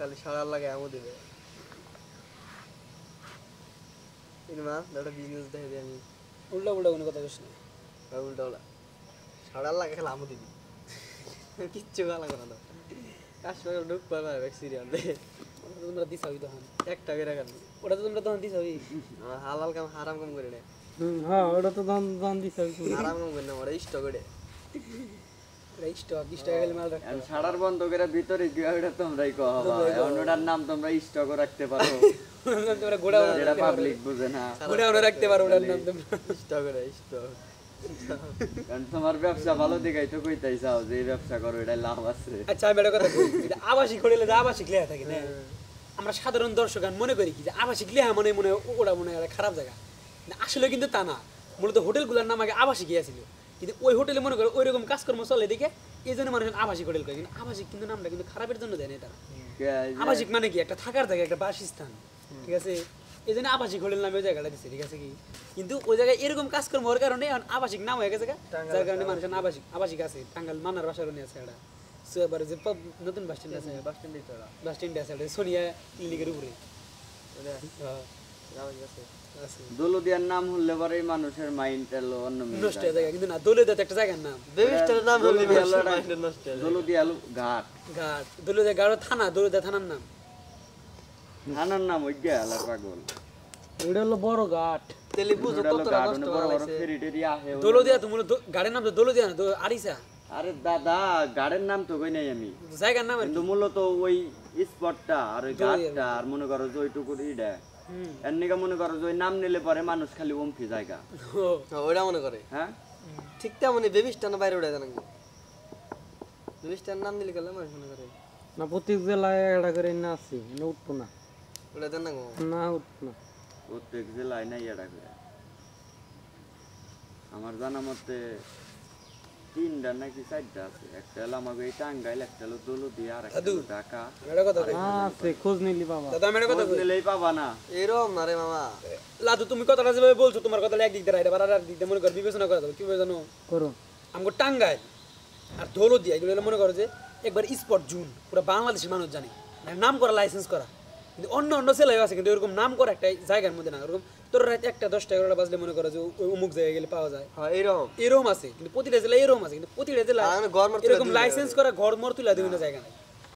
খালি সারা লাগে আমও দিবে ইনমা দাদা বিজনেস দেখে দিই আমি উল্টা উল্টা কোনো কথা কইছ না উল্টা উল্টা সারা লাগে খালি আমও দিবি কিচ্ছু গালা করে না কাশ্মীর ঢুক পাবে সিরিয়াল তোমরা দিছাই তখন একটা করে রাখেন ওটা তো তোমরা তখন দিছাই হালাল কাম হারাম কাম করে না হ্যাঁ ওটা তো দান দিছাই হারাম কাম করে না ওরা ইষ্ট করে স্টক গেলে মাল রাখ আমি ছাড়ার বন্ধ করে ভিতরে গিয়ে ওটা তোমরাই কহবা ওটার নাম তোমরা স্টক রাখতে পারো তোমরা গোড়া যেটা পাবলিক বুঝে না গোড়া রাখতে পারো ওটার নাম তোমরা ইষ্ট করে ইষ্ট কারণ তোমার ব্যবসা ভালো দেখাই তো কইতাই চাও যে এই ব্যবসা করো এটা লাভ আছে আচ্ছা আমি একটা কথা বলি এটা আবাসিক হোটেলে যে আবাসিক লেখা থাকে না আমরা সাধারণ দর্শক মনে করি কি যে আবাসিক লেখা মনে মনে ওটা মনে হয় খারাপ জায়গা আসলে কিন্তু তা না মূলত হোটেলগুলোর নাম আগে আবাসিকই আছিল কিন্তু ওই হোটেলে মনে করো ওইরকম কাজকর্ম চলে দেখে এই জন্য মানুষ আবাসিক হোটেল করে কিন্তু আবাসিক কিন্তু নামটা কিন্তু খারাপের জন্য দেয় না এটা আবাসিক মানে কি একটা থাকার জায়গা একটা বাসস্থান ঠিক আছে এই জন্য আবাসিক হোটেল নামে ওই জায়গাটা দিচ্ছে ঠিক আছে কি কিন্তু ওই জায়গায় এরকম কাজকর্ম হওয়ার কারণে এখন আবাসিক নাম হয়ে গেছে যার কারণে মানুষ আবাসিক আবাসিক আছে টাঙ্গাল মানার বাসারণে আছে এটা এবার যে নতুন বাস স্ট্যান্ড আছে বাস স্ট্যান্ড আছে সোনিয়া ক্লিনিকের উপরে দৌলদিয়ার নাম হলে পরে মানুষের মাইন্ড অন্য নষ্ট হয়ে যায় কিন্তু না দৌলদিয়া একটা জায়গার নাম দেবিস্টারের নাম হলে মাইন্ড নষ্ট হয়ে যায় দৌলদিয়া ঘাট ঘাট দৌলদিয়া ঘাট থানা দৌলদিয়া থানার নাম থানার নাম ওই গেল পাগল এটা হলো বড় ঘাট তেলে বুঝো কতটা কষ্ট হইছে ফেরি টেরি আহে দৌলদিয়া তো মূলত গাড়ির নাম তো দৌলদিয়া না তো আরিসা আরে দাদা গাড়ির নাম তো কই নাই আমি জায়গার নাম কিন্তু মূলত ওই স্পটটা আর ওই ঘাটটা আর মনে করো যে ওইটুকু ইডা এর নিকা মনে করো যে ওই নাম নিলে পরে মানুষ খালি ওমফি জায়গা ওইটা মনে করে হ্যাঁ ঠিক তেমনি বেবিস্টার বাইরে উড়ে জানান বেবিস্টার নাম দিলে গেলে মানুষ মনে করে না প্রত্যেক জেলায় একটা করে না আছে না উঠবো না উড়ে দেন না গো না উঠবো না প্রত্যেক জেলায় নাই এটা করে আমার জানা মতে 3টা নাকি 4টা আছে একটা হলো আমাকে এই টাঙ্গাইল একটা হলো দৌলদিয়া আর একটা হলো ঢাকা এটা কথা আছে খোঁজ নিলি বাবা দাদা আমি একটা কথা খোঁজ নিলেই পাবা না এরকম না রে মামা লাদু তুমি কথাটা যেভাবে বলছো তোমার কথা একদিক দিয়ে রাইতে আর দিক দিয়ে মনে কর বিবেচনা করা যাবে কিভাবে জানো করো আমগো টাঙ্গাইল আর দৌলদিয়া এগুলো মনে করো যে একবার স্পট জুন পুরো বাংলাদেশের মানুষ জানে নাম করা লাইসেন্স করা কিন্তু অন্য অন্য জেলায় আছে কিন্তু এরকম নাম করা একটা জায়গার মধ্যে না এরকম তোর রাত 1টা 10টা 11টা বাজলে মনে করো যে ওই অমুক জায়গায় গেলে পাওয়া যায় হ্যাঁ এরকম এরকম আছে কিন্তু প্রতিটা জেলায় এরকম আছে কিন্তু প্রতিটা জেলায় গভর্নমেন্ট এরকম লাইসেন্স করা ঘর মর তুলা দিবে না জায়গা নাই